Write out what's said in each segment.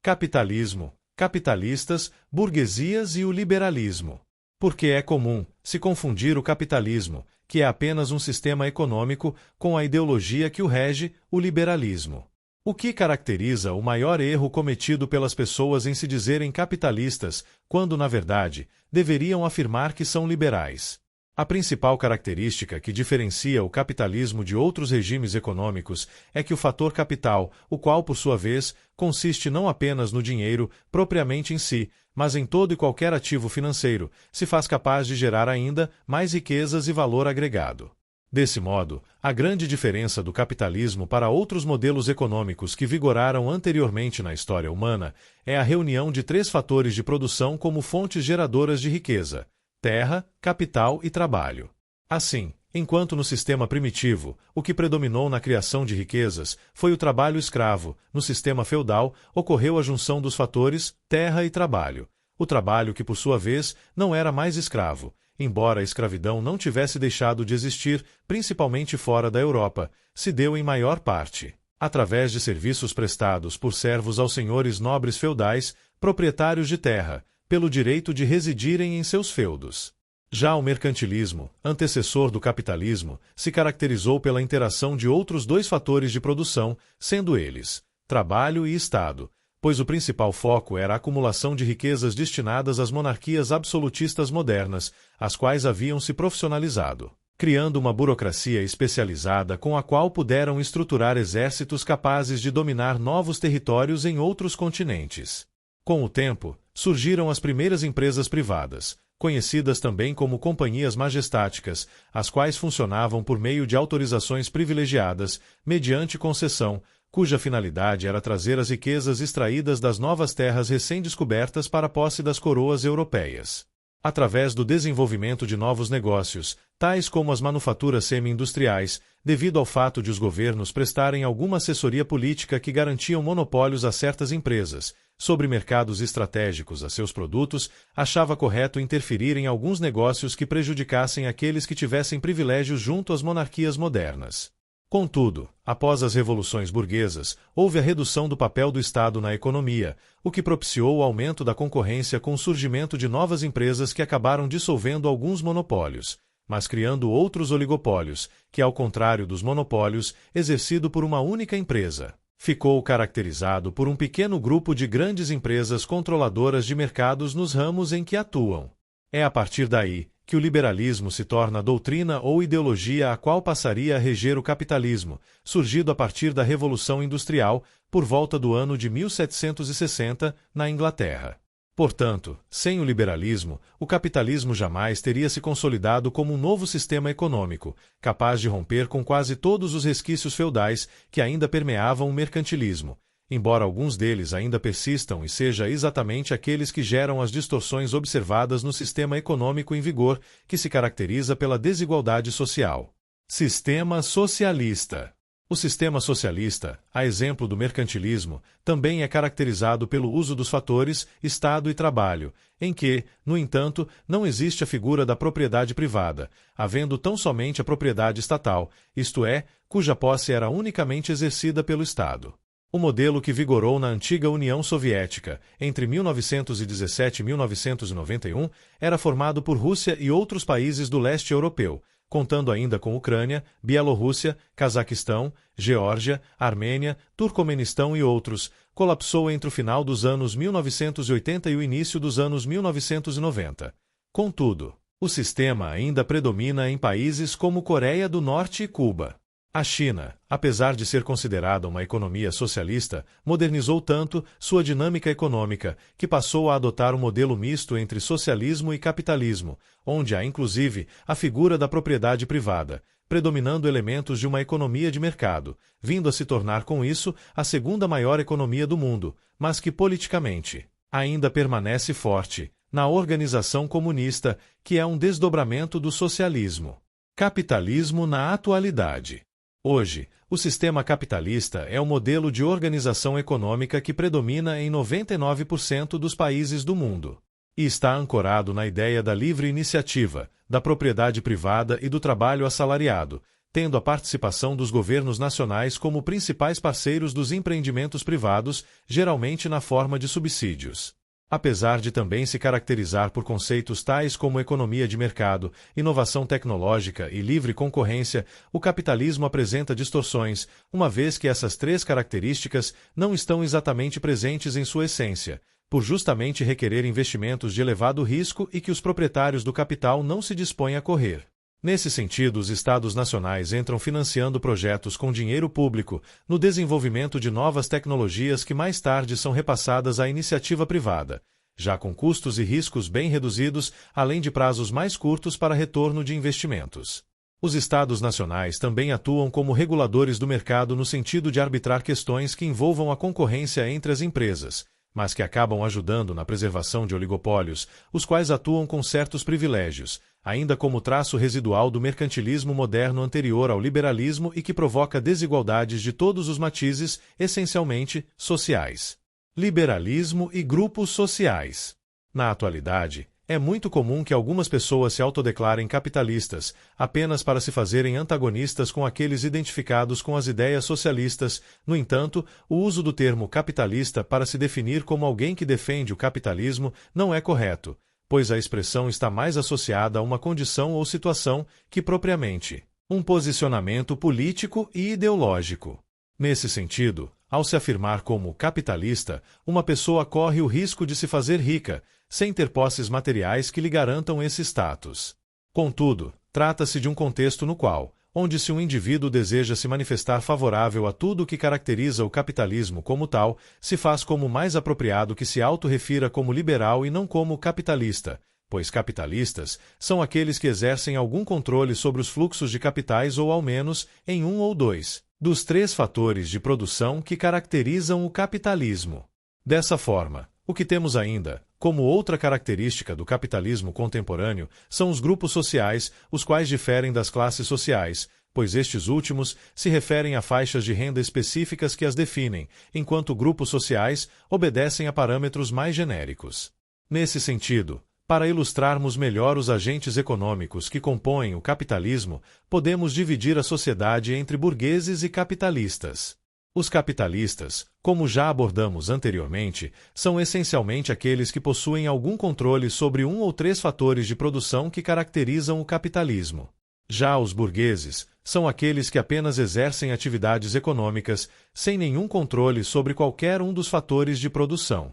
Capitalismo, capitalistas, burguesias e o liberalismo. Porque é comum se confundir o capitalismo, que é apenas um sistema econômico, com a ideologia que o rege, o liberalismo. O que caracteriza o maior erro cometido pelas pessoas em se dizerem capitalistas, quando, na verdade, deveriam afirmar que são liberais. A principal característica que diferencia o capitalismo de outros regimes econômicos é que o fator capital, o qual, por sua vez, consiste não apenas no dinheiro propriamente em si, mas em todo e qualquer ativo financeiro, se faz capaz de gerar ainda mais riquezas e valor agregado. Desse modo, a grande diferença do capitalismo para outros modelos econômicos que vigoraram anteriormente na história humana é a reunião de três fatores de produção como fontes geradoras de riqueza: terra, capital e trabalho. Assim, enquanto no sistema primitivo, o que predominou na criação de riquezas foi o trabalho escravo, no sistema feudal ocorreu a junção dos fatores terra e trabalho. O trabalho que, por sua vez, não era mais escravo, embora a escravidão não tivesse deixado de existir, principalmente fora da Europa, se deu em maior parte através de serviços prestados por servos aos senhores nobres feudais, proprietários de terra, pelo direito de residirem em seus feudos. Já o mercantilismo, antecessor do capitalismo, se caracterizou pela interação de outros dois fatores de produção, sendo eles trabalho e Estado, pois o principal foco era a acumulação de riquezas destinadas às monarquias absolutistas modernas, as quais haviam se profissionalizado, criando uma burocracia especializada com a qual puderam estruturar exércitos capazes de dominar novos territórios em outros continentes. Com o tempo, surgiram as primeiras empresas privadas, conhecidas também como companhias majestáticas, as quais funcionavam por meio de autorizações privilegiadas, mediante concessão, cuja finalidade era trazer as riquezas extraídas das novas terras recém-descobertas para a posse das coroas europeias. Através do desenvolvimento de novos negócios, tais como as manufaturas semi-industriais, devido ao fato de os governos prestarem alguma assessoria política que garantiam monopólios a certas empresas, sobre mercados estratégicos a seus produtos, achava correto interferir em alguns negócios que prejudicassem aqueles que tivessem privilégios junto às monarquias modernas. Contudo, após as revoluções burguesas, houve a redução do papel do Estado na economia, o que propiciou o aumento da concorrência com o surgimento de novas empresas que acabaram dissolvendo alguns monopólios, mas criando outros oligopólios, que, ao contrário dos monopólios, exercido por uma única empresa, ficou caracterizado por um pequeno grupo de grandes empresas controladoras de mercados nos ramos em que atuam. É a partir daí que o liberalismo se torna a doutrina ou ideologia a qual passaria a reger o capitalismo, surgido a partir da Revolução Industrial, por volta do ano de 1760, na Inglaterra. Portanto, sem o liberalismo, o capitalismo jamais teria se consolidado como um novo sistema econômico, capaz de romper com quase todos os resquícios feudais que ainda permeavam o mercantilismo, embora alguns deles ainda persistam e seja exatamente aqueles que geram as distorções observadas no sistema econômico em vigor, que se caracteriza pela desigualdade social. Sistema socialista. O sistema socialista, a exemplo do mercantilismo, também é caracterizado pelo uso dos fatores Estado e trabalho, em que, no entanto, não existe a figura da propriedade privada, havendo tão somente a propriedade estatal, isto é, cuja posse era unicamente exercida pelo Estado. O modelo que vigorou na antiga União Soviética, entre 1917 e 1991, era formado por Rússia e outros países do leste europeu, contando ainda com Ucrânia, Bielorrússia, Cazaquistão, Geórgia, Armênia, Turcomenistão e outros, colapsou entre o final dos anos 1980 e o início dos anos 1990. Contudo, o sistema ainda predomina em países como Coreia do Norte e Cuba. A China, apesar de ser considerada uma economia socialista, modernizou tanto sua dinâmica econômica que passou a adotar um modelo misto entre socialismo e capitalismo, onde há inclusive a figura da propriedade privada, predominando elementos de uma economia de mercado, vindo a se tornar com isso a segunda maior economia do mundo, mas que politicamente ainda permanece forte na organização comunista, que é um desdobramento do socialismo. Capitalismo na atualidade. Hoje, o sistema capitalista é o modelo de organização econômica que predomina em 99% dos países do mundo, e está ancorado na ideia da livre iniciativa, da propriedade privada e do trabalho assalariado, tendo a participação dos governos nacionais como principais parceiros dos empreendimentos privados, geralmente na forma de subsídios. Apesar de também se caracterizar por conceitos tais como economia de mercado, inovação tecnológica e livre concorrência, o capitalismo apresenta distorções, uma vez que essas três características não estão exatamente presentes em sua essência, por justamente requerer investimentos de elevado risco e que os proprietários do capital não se dispõem a correr. Nesse sentido, os Estados nacionais entram financiando projetos com dinheiro público no desenvolvimento de novas tecnologias que mais tarde são repassadas à iniciativa privada, já com custos e riscos bem reduzidos, além de prazos mais curtos para retorno de investimentos. Os Estados nacionais também atuam como reguladores do mercado no sentido de arbitrar questões que envolvam a concorrência entre as empresas, mas que acabam ajudando na preservação de oligopólios, os quais atuam com certos privilégios, ainda como traço residual do mercantilismo moderno anterior ao liberalismo e que provoca desigualdades de todos os matizes, essencialmente sociais. Liberalismo e grupos sociais. Na atualidade, é muito comum que algumas pessoas se autodeclarem capitalistas, apenas para se fazerem antagonistas com aqueles identificados com as ideias socialistas. No entanto, o uso do termo capitalista para se definir como alguém que defende o capitalismo não é correto, pois a expressão está mais associada a uma condição ou situação que propriamente um posicionamento político e ideológico. Nesse sentido, ao se afirmar como capitalista, uma pessoa corre o risco de se fazer rica, sem ter posses materiais que lhe garantam esse status. Contudo, trata-se de um contexto no qual, onde se um indivíduo deseja se manifestar favorável a tudo o que caracteriza o capitalismo como tal, se faz como mais apropriado que se autorrefira como liberal e não como capitalista, pois capitalistas são aqueles que exercem algum controle sobre os fluxos de capitais ou ao menos, em um ou dois, dos três fatores de produção que caracterizam o capitalismo. Dessa forma, o que temos ainda, como outra característica do capitalismo contemporâneo, são os grupos sociais, os quais diferem das classes sociais, pois estes últimos se referem a faixas de renda específicas que as definem, enquanto grupos sociais obedecem a parâmetros mais genéricos. Nesse sentido, para ilustrarmos melhor os agentes econômicos que compõem o capitalismo, podemos dividir a sociedade entre burgueses e capitalistas. Os capitalistas, como já abordamos anteriormente, são essencialmente aqueles que possuem algum controle sobre um ou três fatores de produção que caracterizam o capitalismo. Já os burgueses são aqueles que apenas exercem atividades econômicas, sem nenhum controle sobre qualquer um dos fatores de produção.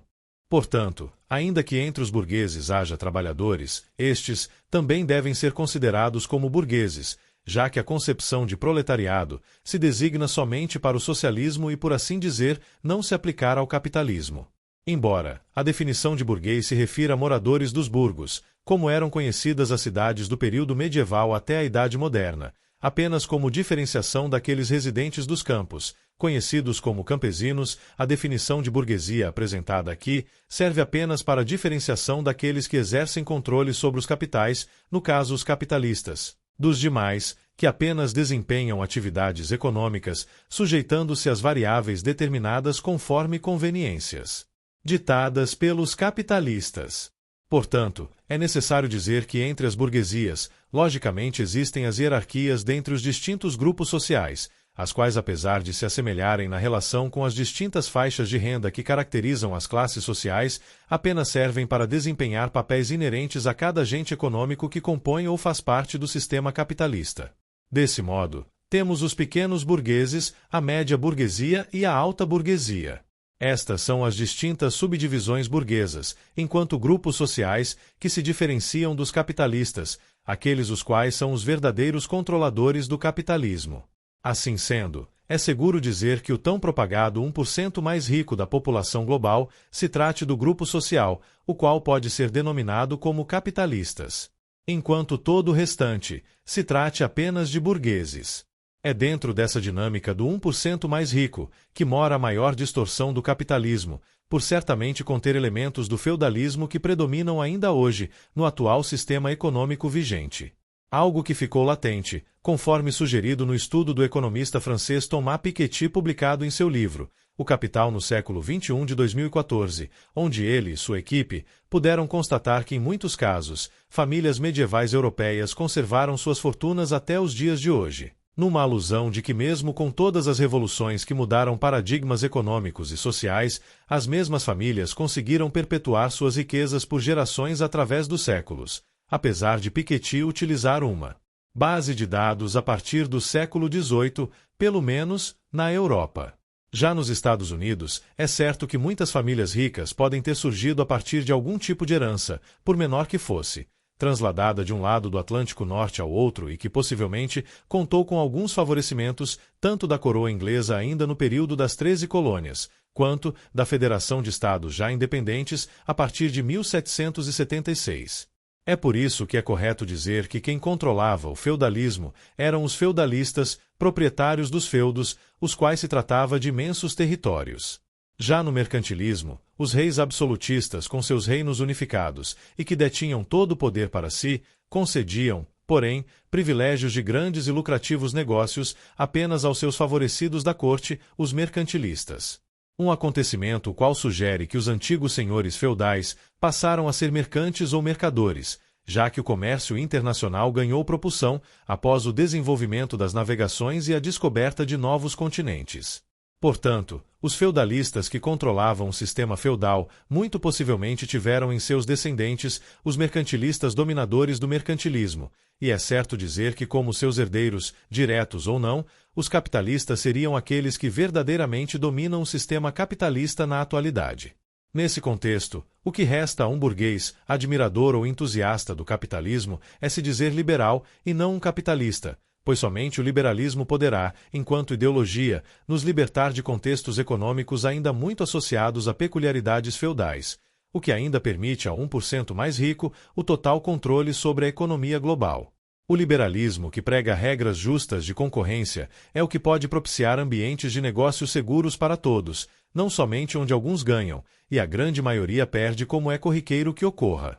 Portanto, ainda que entre os burgueses haja trabalhadores, estes também devem ser considerados como burgueses, já que a concepção de proletariado se designa somente para o socialismo e, por assim dizer, não se aplicar ao capitalismo. Embora a definição de burguês se refira a moradores dos burgos, como eram conhecidas as cidades do período medieval até a Idade Moderna, apenas como diferenciação daqueles residentes dos campos, conhecidos como campesinos, a definição de burguesia apresentada aqui serve apenas para a diferenciação daqueles que exercem controle sobre os capitais, no caso os capitalistas, dos demais, que apenas desempenham atividades econômicas, sujeitando-se às variáveis determinadas conforme conveniências ditadas pelos capitalistas. Portanto, é necessário dizer que entre as burguesias, logicamente existem as hierarquias dentre os distintos grupos sociais, as quais, apesar de se assemelharem na relação com as distintas faixas de renda que caracterizam as classes sociais, apenas servem para desempenhar papéis inerentes a cada agente econômico que compõe ou faz parte do sistema capitalista. Desse modo, temos os pequenos burgueses, a média burguesia e a alta burguesia. Estas são as distintas subdivisões burguesas, enquanto grupos sociais que se diferenciam dos capitalistas, aqueles os quais são os verdadeiros controladores do capitalismo. Assim sendo, é seguro dizer que o tão propagado 1% mais rico da população global se trate do grupo social, o qual pode ser denominado como capitalistas, enquanto todo o restante se trate apenas de burgueses. É dentro dessa dinâmica do 1% mais rico que mora a maior distorção do capitalismo, por certamente conter elementos do feudalismo que predominam ainda hoje no atual sistema econômico vigente. Algo que ficou latente, conforme sugerido no estudo do economista francês Thomas Piketty publicado em seu livro, O Capital no Século XXI de 2014, onde ele e sua equipe puderam constatar que, em muitos casos, famílias medievais europeias conservaram suas fortunas até os dias de hoje. numa alusão de que mesmo com todas as revoluções que mudaram paradigmas econômicos e sociais, as mesmas famílias conseguiram perpetuar suas riquezas por gerações através dos séculos, apesar de Piketty utilizar uma base de dados a partir do século XVIII, pelo menos na Europa. Já nos Estados Unidos, é certo que muitas famílias ricas podem ter surgido a partir de algum tipo de herança, por menor que fosse, transladada de um lado do Atlântico Norte ao outro e que possivelmente contou com alguns favorecimentos tanto da coroa inglesa ainda no período das 13 colônias, quanto da Federação de Estados já independentes a partir de 1776. É por isso que é correto dizer que quem controlava o feudalismo eram os feudalistas, proprietários dos feudos, os quais se tratava de imensos territórios. Já no mercantilismo, os reis absolutistas com seus reinos unificados e que detinham todo o poder para si, concediam, porém, privilégios de grandes e lucrativos negócios apenas aos seus favorecidos da corte, os mercantilistas. Um acontecimento o qual sugere que os antigos senhores feudais passaram a ser mercantes ou mercadores, já que o comércio internacional ganhou propulsão após o desenvolvimento das navegações e a descoberta de novos continentes. Portanto, os feudalistas que controlavam o sistema feudal muito possivelmente tiveram em seus descendentes os mercantilistas dominadores do mercantilismo, e é certo dizer que, como seus herdeiros, diretos ou não, os capitalistas seriam aqueles que verdadeiramente dominam o sistema capitalista na atualidade. Nesse contexto, o que resta a um burguês, admirador ou entusiasta do capitalismo, é se dizer liberal e não um capitalista, pois somente o liberalismo poderá, enquanto ideologia, nos libertar de contextos econômicos ainda muito associados a peculiaridades feudais, o que ainda permite a 1% mais rico o total controle sobre a economia global. O liberalismo, que prega regras justas de concorrência, é o que pode propiciar ambientes de negócios seguros para todos, não somente onde alguns ganham, e a grande maioria perde, como é corriqueiro que ocorra.